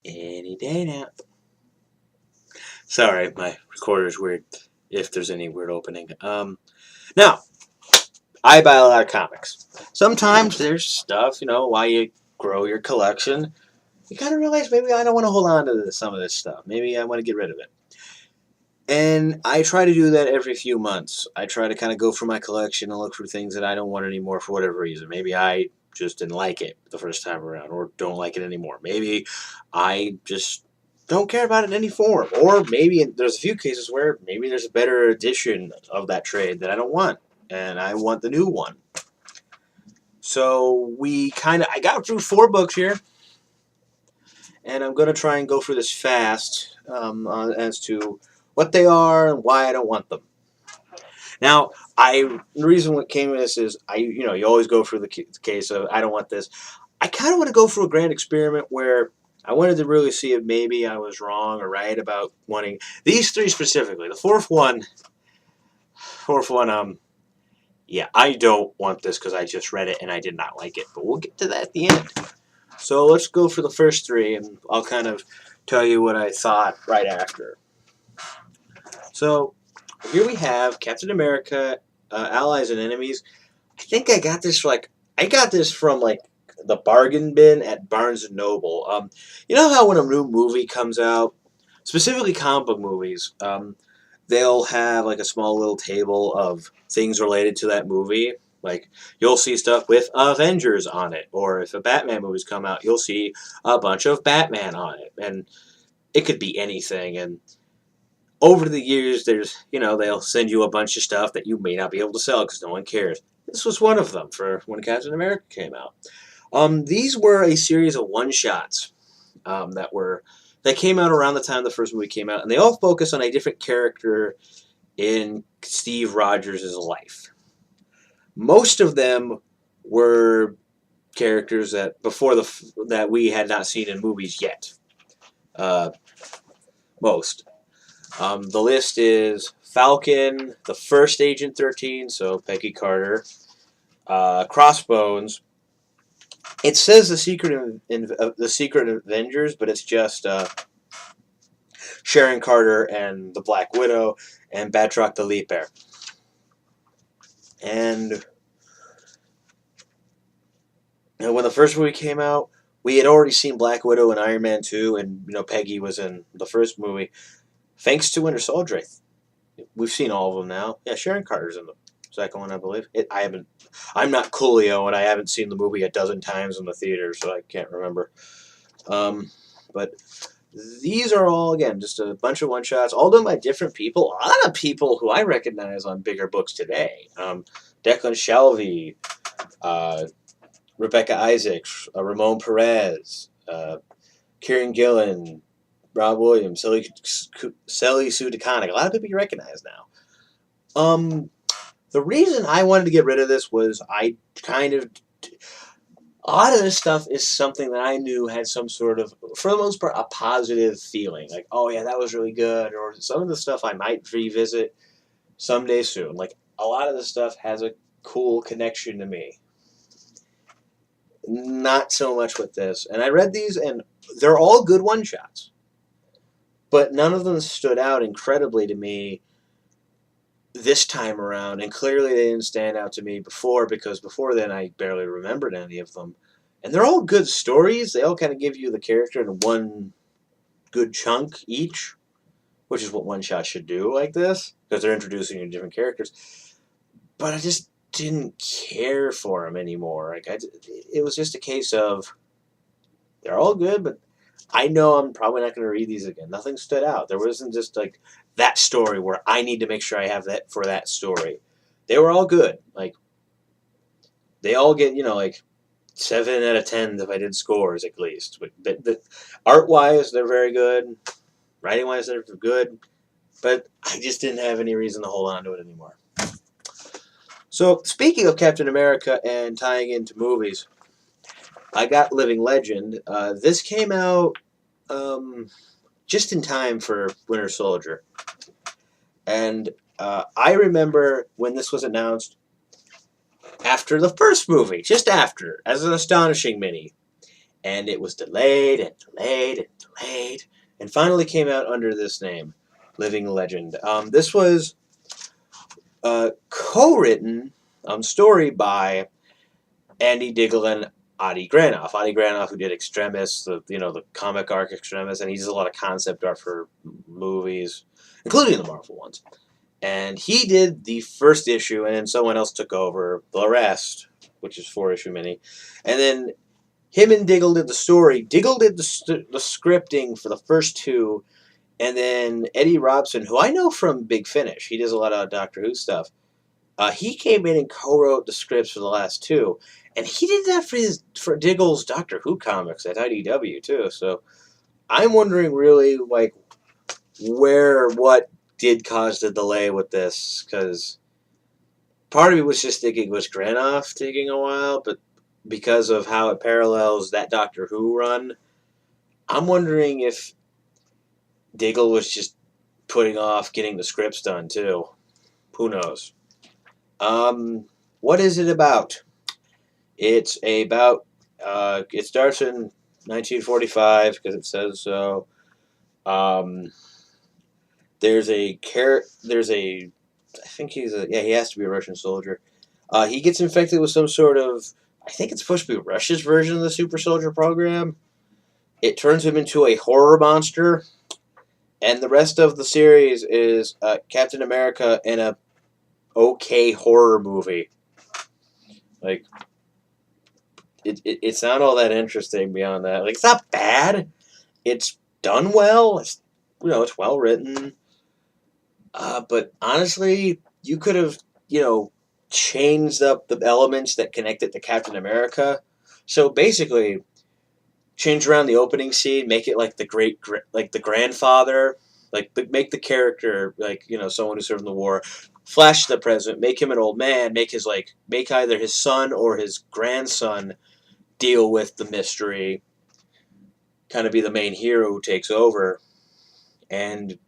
Any day now. Sorry, my recorder's weird. If there's any weird opening. Now, I buy a lot of comics. Sometimes there's stuff, while you grow your collection, you kind of realize maybe I don't want to hold on to some of this stuff. Maybe I want to get rid of it. And I try to do that every few months. I try to kind of go through my collection and look for things that I don't want anymore for whatever reason. Maybe I just didn't like it the first time around or don't like it anymore. Maybe I just don't care about it in any form. Or maybe there's a few cases where maybe there's a better edition of that trade that I don't want. And I want the new one. So I got through 4 books here. And I'm going to try and go through this fast as to what they are and why I don't want them. Now, the reason what came with this is you always go through the case of I don't want this. I kind of want to go through a grand experiment where I wanted to really see if maybe I was wrong or right about wanting these 3 specifically. The fourth one, yeah, I don't want this because I just read it and I did not like it. But we'll get to that at the end. So let's go for the first 3, and I'll kind of tell you what I thought right after. So here we have Captain America, Allies and Enemies. I think I got this from the bargain bin at Barnes and Noble. You know how when a new movie comes out, specifically comic book movies, they'll have like a small little table of things related to that movie. Like you'll see stuff with Avengers on it, or if a Batman movie's come out, you'll see a bunch of Batman on it, and it could be anything. And over the years, they'll send you a bunch of stuff that you may not be able to sell because no one cares. This was one of them for when Captain America came out. These were a series of one-shots that came out around the time the first movie came out, and they all focus on a different character in Steve Rogers' life. Most of them were characters that that we had not seen in movies yet. Most. The list is Falcon, the first Agent 13, so Peggy Carter, Crossbones. It says the Secret Avengers, but it's just Sharon Carter and the Black Widow and Batroc the Leaper. And when the first movie came out, we had already seen Black Widow and Iron Man 2, and Peggy was in the first movie. Thanks to Winter Soldier, we've seen all of them now. Yeah, Sharon Carter's in the second one, I believe. I'm not Coolio, and I haven't seen the movie a dozen times in the theater, so I can't remember. But these are all, again, just a bunch of one-shots, all done by different people. A lot of people who I recognize on bigger books today. Declan Shalvey, Rebecca Isaacs, Ramon Perez, Kieran Gillen, Rob Williams, Sally Sue DeConnick. A lot of people you recognize now. The reason I wanted to get rid of this was a lot of this stuff is something that I knew had some sort of, for the most part, a positive feeling. Like, oh yeah, that was really good. Or some of the stuff I might revisit someday soon. Like, a lot of the stuff has a cool connection to me. Not so much with this. And I read these, and they're all good one-shots. But none of them stood out incredibly to me this time around, and clearly they didn't stand out to me before, because before then I barely remembered any of them. And they're all good stories. They all kind of give you the character in one good chunk each, which is what one-shot should do like this, because they're introducing you to different characters. But I just didn't care for them anymore. It was just a case of they're all good, but I know I'm probably not going to read these again. Nothing stood out. There wasn't just like that story where I need to make sure I have that for that story. They were all good. Like, they all get, 7 out of 10 if I did scores at least. But art-wise, they're very good. Writing-wise, they're good. But I just didn't have any reason to hold on to it anymore. So, speaking of Captain America and tying into movies, I got Living Legend. This came out just in time for Winter Soldier. And I remember when this was announced after the first movie, just after, as an astonishing mini. and it was delayed and delayed and delayed, and finally came out under this name, Living Legend. This was co-written story by Andy Diggle and Adi Granoff. Adi Granoff, who did Extremis, the comic arc Extremis, and he does a lot of concept art for movies, including the Marvel ones. And he did the first issue, and then someone else took over the rest, which is 4-issue mini. And then him and Diggle did the story. Diggle did the scripting for the first two, and then Eddie Robson, who I know from Big Finish, he does a lot of Doctor Who stuff. He came in and co-wrote the scripts for the last two, and he did that for Diggle's Doctor Who comics at IDW too. So I'm wondering really like what did cause the delay with this, because part of me was just thinking was Granoff taking a while, but because of how it parallels that Doctor Who run, I'm wondering if Diggle was just putting off getting the scripts done too. Who knows? What is it about? It's about. It starts in 1945 because it says so. There's a I think he has to be a Russian soldier. He gets infected with some sort of. I think it's supposed to be Russia's version of the super soldier program. It turns him into a horror monster, and the rest of the series is Captain America in a okay horror movie. Like, it's not all that interesting beyond that. Like, it's not bad. It's done well. It's well written. But honestly, you could have changed up the elements that connect it to Captain America. So basically, change around the opening scene, make it like the grandfather, like make the character like someone who served in the war. Flash the present, make him an old man, make either his son or his grandson deal with the mystery, kind of be the main hero who takes over, and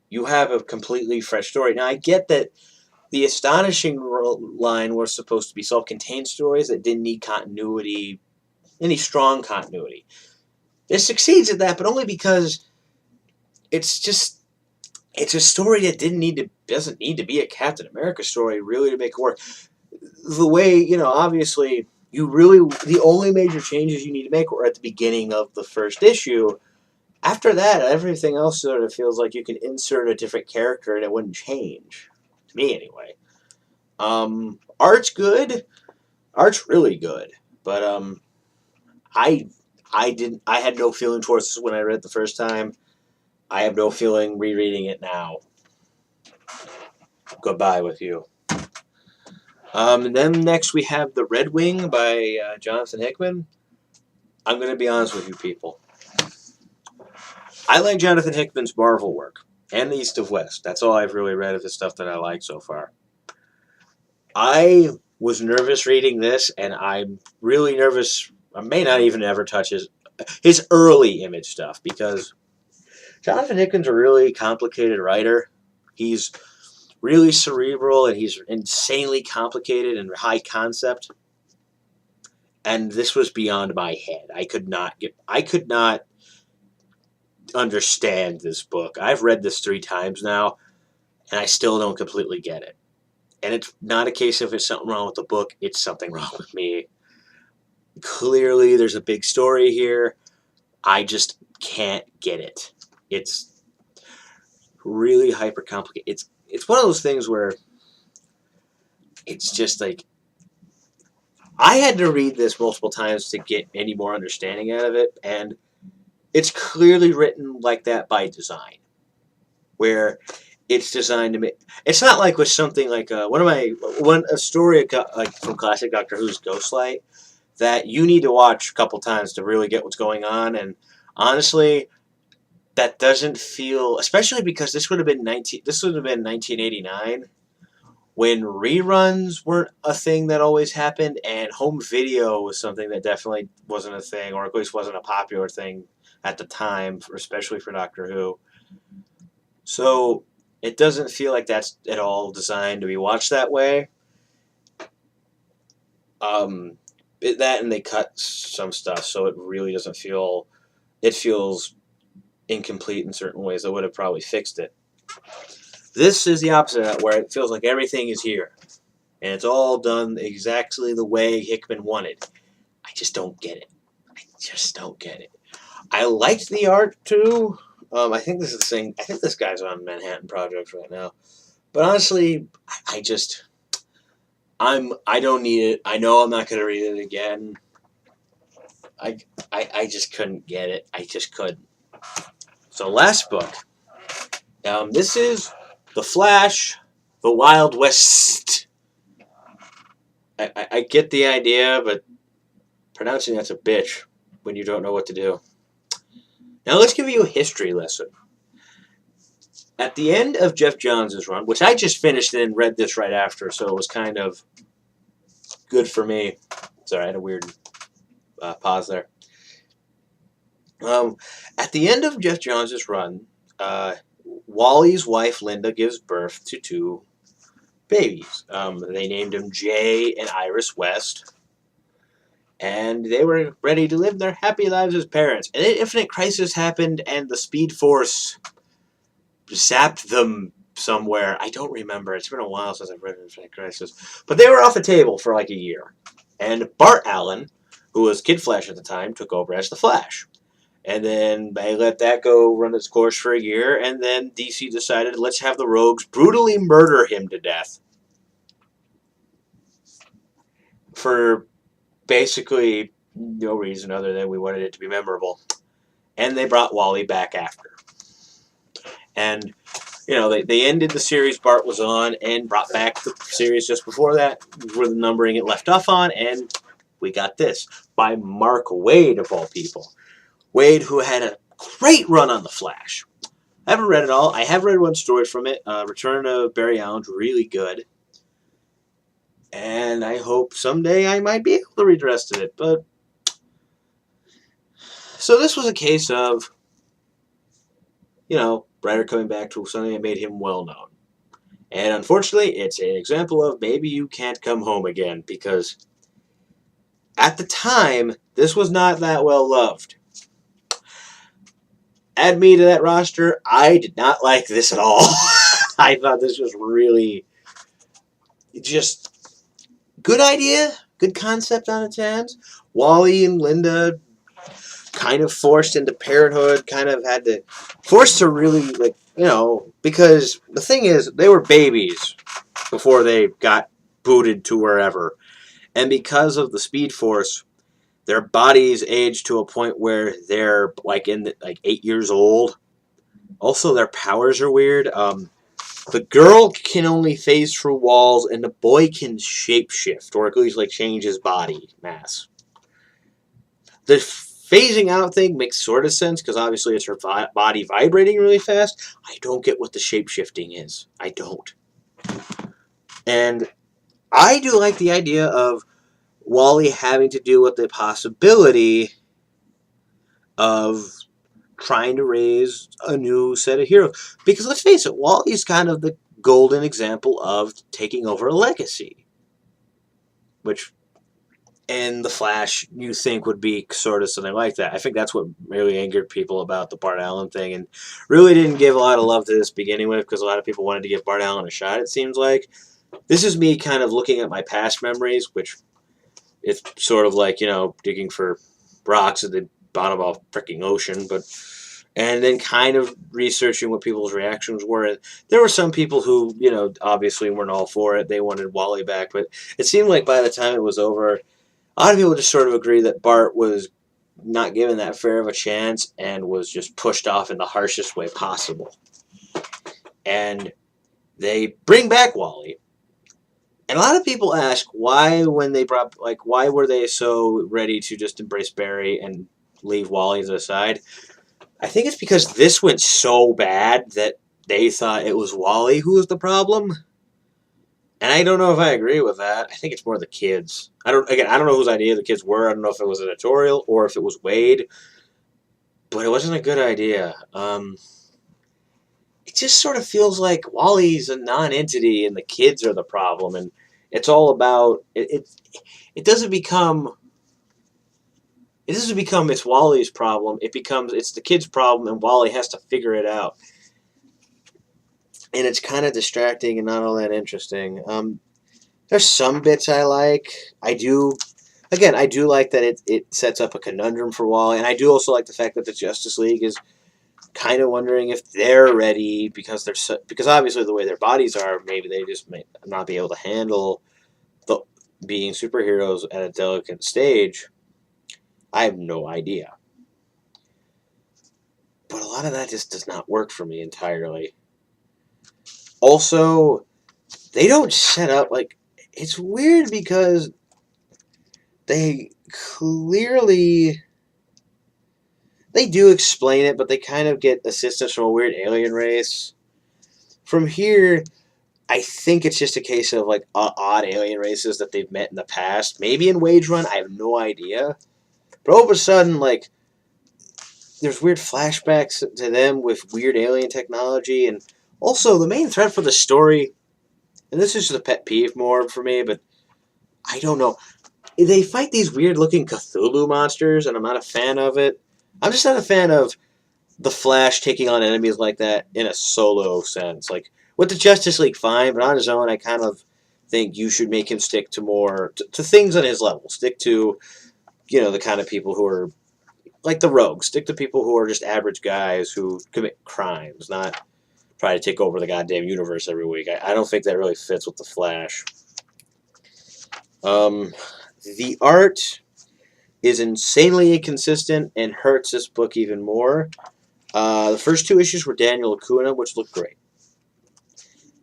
you have a completely fresh story. Now I get that the Astonishing line was supposed to be self-contained stories that didn't need continuity, any strong continuity. This succeeds at that, but only because it's a story that doesn't need to be a Captain America story really to make it work. The way, obviously, the only major changes you need to make were at the beginning of the first issue. After that, everything else sort of feels like you can insert a different character and it wouldn't change. To me, anyway. Art's good. Art's really good. But, I had no feeling towards this when I read it the first time. I have no feeling rereading it now. Goodbye with you. Then next we have The Red Wing by Jonathan Hickman. I'm going to be honest with you people. I like Jonathan Hickman's Marvel work and the East of West. That's all I've really read of his stuff that I like so far. I was nervous reading this, and I'm really nervous. I may not even ever touch his early Image stuff, because Jonathan Hickman's a really complicated writer. He's really cerebral, and he's insanely complicated and high concept. And this was beyond my head. I could not understand this book. I've read this 3 times now, and I still don't completely get it. And it's not a case of it's something wrong with the book, it's something wrong with me. Clearly, there's a big story here. I just can't get it. It's really hyper complicated. It's one of those things where it's just like, I had to read this multiple times to get any more understanding out of it, and it's clearly written like that by design, where it's designed to make. It's not like with something like a story like from classic Doctor Who's Ghostlight that you need to watch a couple times to really get what's going on, and honestly, that doesn't feel, especially because this would have been 1989, when reruns weren't a thing that always happened, and home video was something that definitely wasn't a thing, or at least wasn't a popular thing at the time, especially for Doctor Who. So it doesn't feel like that's at all designed to be watched that way. that, and they cut some stuff, so it really doesn't feel. It feels incomplete in certain ways. I would have probably fixed it. This is the opposite of that, where it feels like everything is here, and it's all done exactly the way Hickman wanted. I just don't get it. I just don't get it. I liked the art too. I think this is the thing. I think this guy's on Manhattan Projects right now. But honestly, I don't need it. I know I'm not going to read it again. I just couldn't get it. I just couldn't. So last book. This is The Flash, The Wild West. I get the idea, but pronouncing that's a bitch when you don't know what to do. Now let's give you a history lesson. At the end of Jeff Johns' run, which I just finished and read this right after, so it was kind of good for me. Sorry, I had a weird pause there. At the end of Jeff Johns' run, Wally's wife Linda gives birth to 2 babies. They named them Jay and Iris West, and they were ready to live their happy lives as parents. And then Infinite Crisis happened, and the Speed Force zapped them somewhere. I don't remember. It's been a while since I've read Infinite Crisis. But they were off the table for like a year. And Bart Allen, who was Kid Flash at the time, took over as the Flash. And then they let that go run its course for a year. And then DC decided, let's have the Rogues brutally murder him to death. For basically no reason other than we wanted it to be memorable. And they brought Wally back after. And, you know, they ended the series Bart was on and brought back the series just before that, where the numbering it left off on, and we got this by Mark Waid, of all people. Waid, who had a great run on The Flash. I haven't read it all. I have read one story from it. Return of Barry Allen's really good. And I hope someday I might be able to read the rest of it. But so this was a case of, you know, writer coming back to something that made him well known. And unfortunately, it's an example of maybe you can't come home again, because at the time, this was not that well loved. Add me to that roster, I did not like this at all. I thought this was really just good idea, good concept on its hands. Wally and Linda kind of forced into parenthood, kind of had to, forced to really, like, you know, because the thing is, they were babies before they got booted to wherever. And because of the Speed Force, their bodies age to a point where they're like 8 years old. Also, their powers are weird. The girl can only phase through walls, and the boy can shapeshift, or at least like change his body mass. The phasing out thing makes sort of sense, because obviously it's her body vibrating really fast. I don't get what the shapeshifting is. I don't. And I do like the idea of Wally having to deal with the possibility of trying to raise a new set of heroes. Because let's face it, Wally's kind of the golden example of taking over a legacy. Which, in The Flash, you think would be sort of something like that. I think that's what really angered people about the Bart Allen thing, and really didn't give a lot of love to this beginning with, because a lot of people wanted to give Bart Allen a shot, it seems like. This is me kind of looking at my past memories, which it's sort of like, you know, digging for rocks at the bottom of a freaking ocean, and then kind of researching what people's reactions were. And there were some people who, you know, obviously weren't all for it. They wanted Wally back, but it seemed like by the time it was over, a lot of people just sort of agree that Bart was not given that fair of a chance and was just pushed off in the harshest way possible. And they bring back Wally. And a lot of people ask why, when they brought, like, why were they so ready to just embrace Barry and leave Wally to the side? I think it's because this went so bad that they thought it was Wally who was the problem. And I don't know if I agree with that. I think it's more the kids. I don't know whose idea the kids were. I don't know if it was editorial or if it was Waid. But it wasn't a good idea. It just sort of feels like Wally's a non-entity and the kids are the problem. And it's all about... It doesn't become it doesn't become it's Wally's problem. It's the kid's problem, and Wally has to figure it out. And it's kind of distracting and not all that interesting. There's some bits I like. I do like that it sets up a conundrum for Wally, and I do also like the fact that the Justice League is kind of wondering if they're ready because because obviously the way their bodies are, maybe they just may not be able to handle the being superheroes at a delicate stage. I have no idea, but a lot of that just does not work for me entirely. Also, they don't set up like it's weird because they clearly they do explain it, but they kind of get assistance from a weird alien race. From here, I think it's just a case of like odd alien races that they've met in the past. Maybe in Wage Run, I have no idea. But all of a sudden, like there's weird flashbacks to them with weird alien technology, and also the main thread for the story. And this is just a pet peeve more for me, but I don't know. They fight these weird looking Cthulhu monsters, and I'm not a fan of it. I'm just not a fan of the Flash taking on enemies like that in a solo sense. Like with the Justice League, fine, but on his own, I kind of think you should make him stick to more to things on his level. Stick to the kind of people who are like the rogues. Stick to people who are just average guys who commit crimes, not try to take over the goddamn universe every week. I don't think that really fits with the Flash. The art is insanely inconsistent and hurts this book even more. The first two issues were Daniel Acuna, which looked great.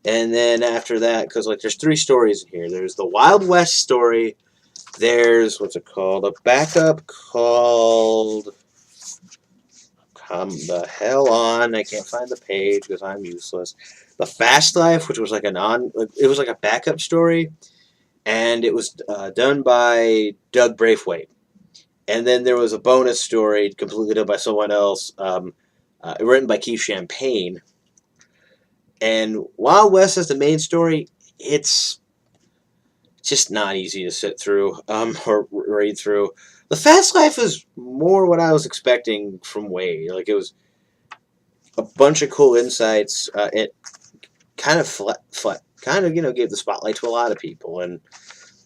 And then after that, because there's three stories in here. There's the Wild West story. There's, what's it called? A backup called... Come the hell on. I can't find the page because I'm useless. The Fast Life, which was it was like a backup story. And it was done by Doug Braithwaite. And then there was a bonus story completely done by someone else, written by Keith Champagne. And Wild West is the main story. It's just not easy to sit through or read through. The Fast Life is more what I was expecting from Wade. Like it was a bunch of cool insights. It kind of gave the spotlight to a lot of people, and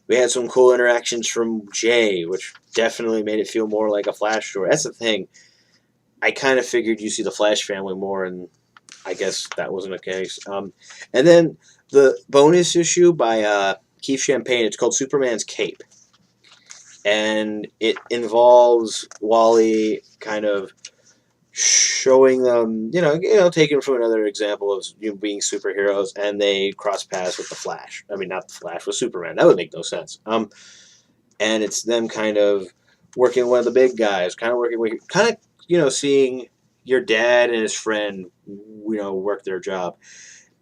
we had some cool interactions from Jay, which definitely made it feel more like a Flash story. That's the thing. I kind of figured you see the Flash family more, and I guess that wasn't the case. And then the bonus issue by Keith Champagne, it's called Superman's Cape. And it involves Wally kind of showing them, taken from another example of being superheroes, and they cross paths with the Flash. I mean, not the Flash, with Superman. That would make no sense. And it's them kind of working with one of the big guys, seeing your dad and his friend, work their job.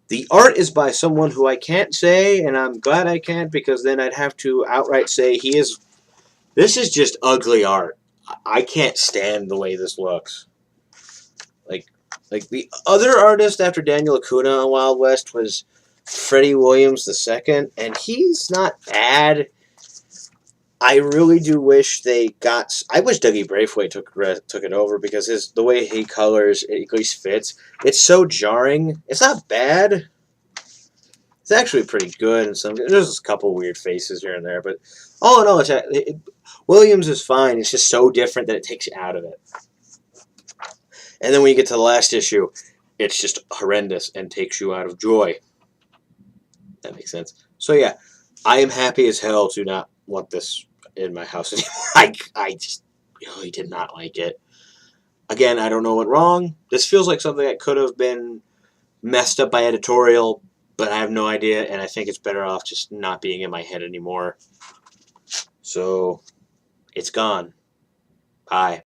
The art is by someone who I can't say, and I'm glad I can't, because then I'd have to outright say this is just ugly art. I can't stand the way this looks. Like the other artist after Daniel Acuna on Wild West was Freddie Williams II, and he's not bad. I really do wish I wish Dougie Braithwaite took it over, because the way he colors it at least fits. It's so jarring. It's not bad. It's actually pretty good. And there's a couple weird faces here and there, but all in all, Williams is fine. It's just so different that it takes you out of it. And then when you get to the last issue, it's just horrendous and takes you out of joy. That makes sense. So yeah, I am happy as hell to not want this in my house anymore. I just really did not like it. Again, I don't know what wrong. This feels like something that could have been messed up by editorial, but I have no idea, and I think it's better off just not being in my head anymore. So, it's gone. Bye.